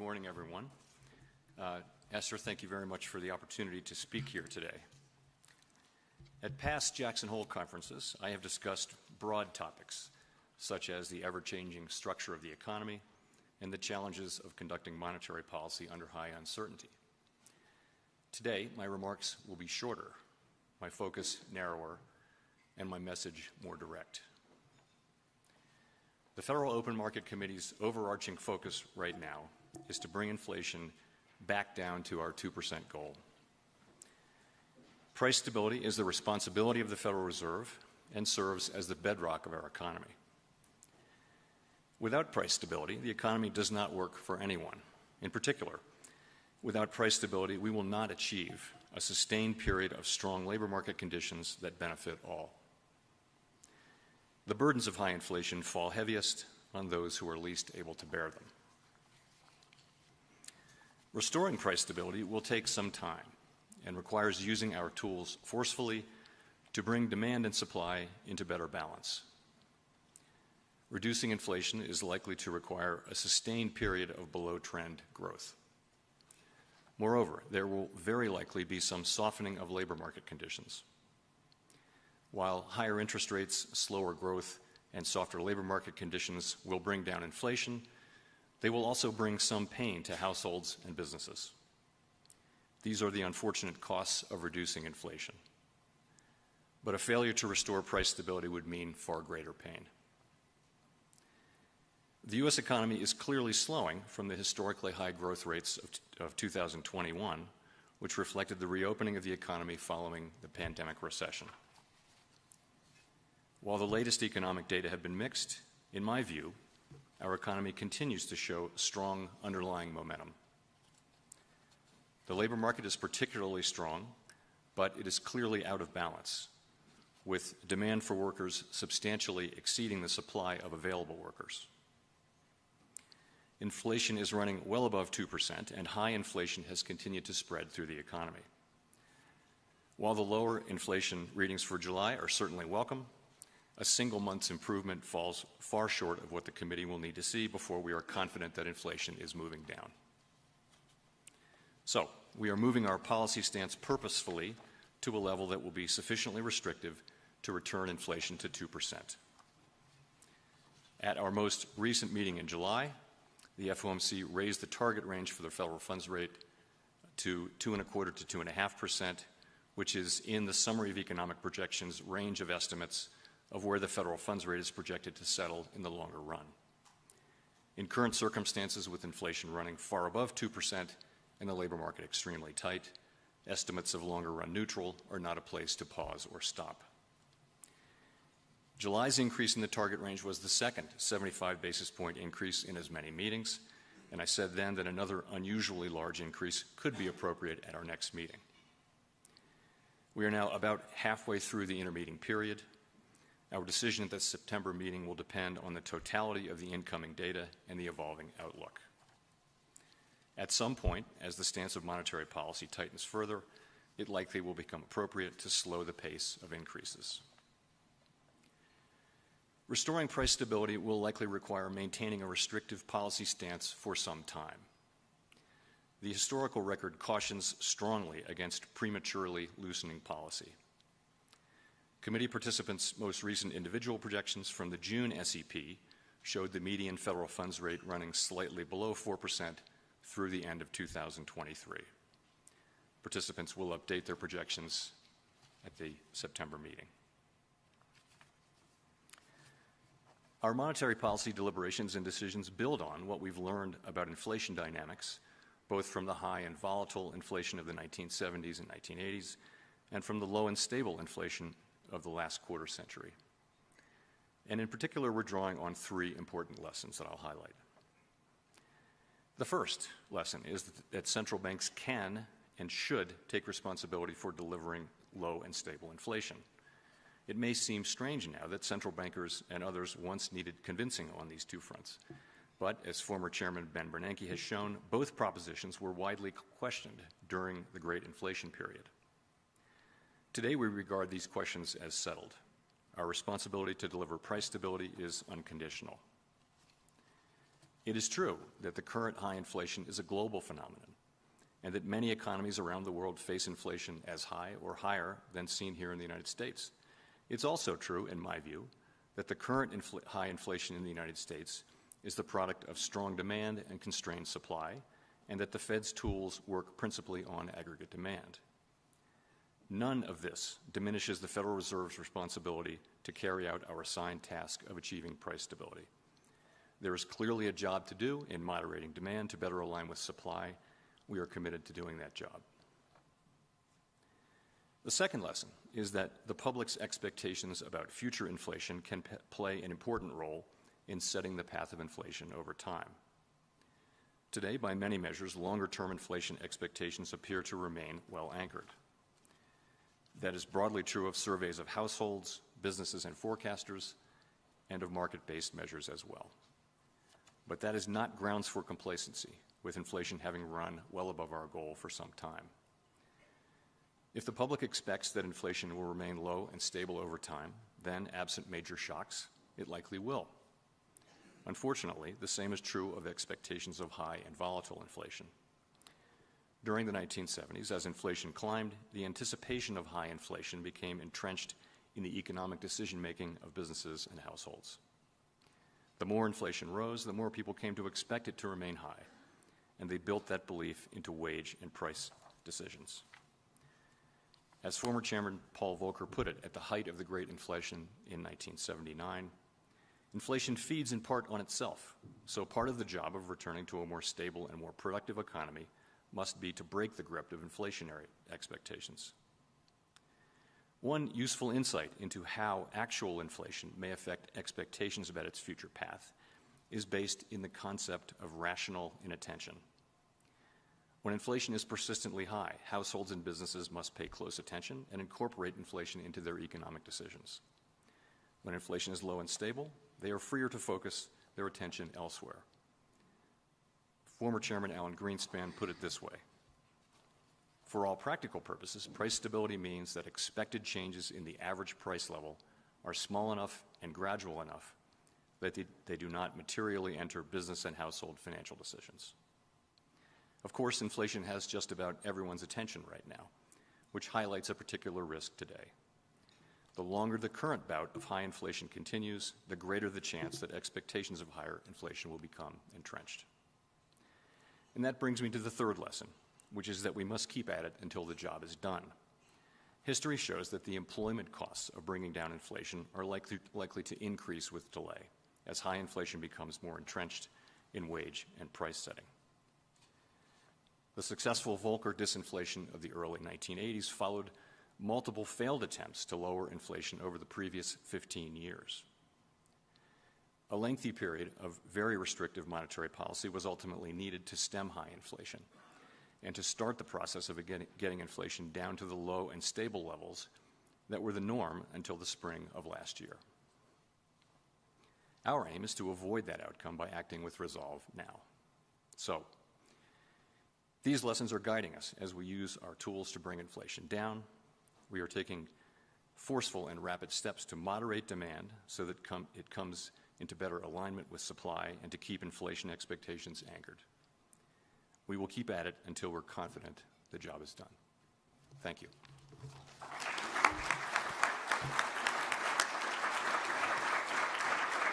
morning, everyone. Esther, thank you very much for the opportunity to speak here today. At past Jackson Hole conferences, I have discussed broad topics, such as the ever-changing structure of the economy and the challenges of conducting monetary policy under high uncertainty. Today, my remarks will be shorter, my focus narrower, and my message more direct. The Federal Open Market Committee's overarching focus right now is to bring inflation back down to our 2% goal. Price stability is the responsibility of the Federal Reserve and serves as the bedrock of our economy. Without price stability, the economy does not work for anyone. In particular, without price stability, we will not achieve a sustained period of strong labor market conditions that benefit all. The burdens of high inflation fall heaviest on those who are least able to bear them. Restoring price stability will take some time and requires using our tools forcefully to bring demand and supply into better balance. Reducing inflation is likely to require a sustained period of below-trend growth. Moreover, there will very likely be some softening of labor market conditions. While higher interest rates, slower growth, and softer labor market conditions will bring down inflation, they will also bring some pain to households and businesses. These are the unfortunate costs of reducing inflation. But a failure to restore price stability would mean far greater pain. The U.S. economy is clearly slowing from the historically high growth rates of 2021, which reflected the reopening of the economy following the pandemic recession. While the latest economic data have been mixed, in my view, our economy continues to show strong underlying momentum. The labor market is particularly strong, but it is clearly out of balance, with demand for workers substantially exceeding the supply of available workers. Inflation is running well above 2%, and high inflation has continued to spread through the economy. While the lower inflation readings for July are certainly welcome, a single month's improvement falls far short of what the committee will need to see before we are confident that inflation is moving down. So, we are moving our policy stance purposefully to a level that will be sufficiently restrictive to return inflation to 2%. At our most recent meeting in July, the FOMC raised the target range for the federal funds rate to 2.25% to 2.5%, which is in the Summary of Economic Projections range of estimates of where the federal funds rate is projected to settle in the longer run. In current circumstances, with inflation running far above 2% and the labor market extremely tight, estimates of longer run neutral are not a place to pause or stop. July's increase in the target range was the second 75 basis point increase in as many meetings, and I said then that another unusually large increase could be appropriate at our next meeting. We are now about halfway through the intermeeting period. Our decision at the September meeting will depend on the totality of the incoming data and the evolving outlook. At some point, as the stance of monetary policy tightens further, it likely will become appropriate to slow the pace of increases. Restoring price stability will likely require maintaining a restrictive policy stance for some time. The historical record cautions strongly against prematurely loosening policy. Committee participants' most recent individual projections from the June SEP showed the median federal funds rate running slightly below 4% through the end of 2023. Participants will update their projections at the September meeting. Our monetary policy deliberations and decisions build on what we've learned about inflation dynamics, both from the high and volatile inflation of the 1970s and 1980s, and from the low and stable inflation of the last quarter century. And in particular, we're drawing on three important lessons that I'll highlight. The first lesson is that central banks can and should take responsibility for delivering low and stable inflation. It may seem strange now that central bankers and others once needed convincing on these two fronts. But as former Chairman Ben Bernanke has shown, both propositions were widely questioned during the great inflation period. Today, we regard these questions as settled. Our responsibility to deliver price stability is unconditional. It is true that the current high inflation is a global phenomenon, and that many economies around the world face inflation as high or higher than seen here in the United States. It's also true, in my view, that the current high inflation in the United States is the product of strong demand and constrained supply, and that the Fed's tools work principally on aggregate demand. None of this diminishes the Federal Reserve's responsibility to carry out our assigned task of achieving price stability. There is clearly a job to do in moderating demand to better align with supply. We are committed to doing that job. The second lesson is that the public's expectations about future inflation can play an important role in setting the path of inflation over time. Today, by many measures, longer-term inflation expectations appear to remain well anchored. That is broadly true of surveys of households, businesses, and forecasters, and of market-based measures as well. But that is not grounds for complacency, with inflation having run well above our goal for some time. If the public expects that inflation will remain low and stable over time, then, absent major shocks, it likely will. Unfortunately, the same is true of expectations of high and volatile inflation. During the 1970s, as inflation climbed, the anticipation of high inflation became entrenched in the economic decision-making of businesses and households. The more inflation rose, the more people came to expect it to remain high, and they built that belief into wage and price decisions. As former Chairman Paul Volcker put it at the height of the Great Inflation in 1979, inflation feeds in part on itself, so part of the job of returning to a more stable and more productive economy must be to break the grip of inflationary expectations. One useful insight into how actual inflation may affect expectations about its future path is based in the concept of rational inattention. When inflation is persistently high, households and businesses must pay close attention and incorporate inflation into their economic decisions. When inflation is low and stable, they are freer to focus their attention elsewhere. Former Chairman Alan Greenspan put it this way: for all practical purposes, price stability means that expected changes in the average price level are small enough and gradual enough that they do not materially enter business and household financial decisions. Of course, inflation has just about everyone's attention right now, which highlights a particular risk today. The longer the current bout of high inflation continues, the greater the chance that expectations of higher inflation will become entrenched. And that brings me to the third lesson, which is that we must keep at it until the job is done. History shows that the employment costs of bringing down inflation are likely to increase with delay, as high inflation becomes more entrenched in wage and price setting. The successful Volcker disinflation of the early 1980s followed multiple failed attempts to lower inflation over the previous 15 years. A lengthy period of very restrictive monetary policy was ultimately needed to stem high inflation and to start the process of getting inflation down to the low and stable levels that were the norm until the spring of last year. Our aim is to avoid that outcome by acting with resolve now. So, these lessons are guiding us as we use our tools to bring inflation down. We are taking forceful and rapid steps to moderate demand so that it comes into better alignment with supply and to keep inflation expectations anchored. We will keep at it until we're confident the job is done. Thank you.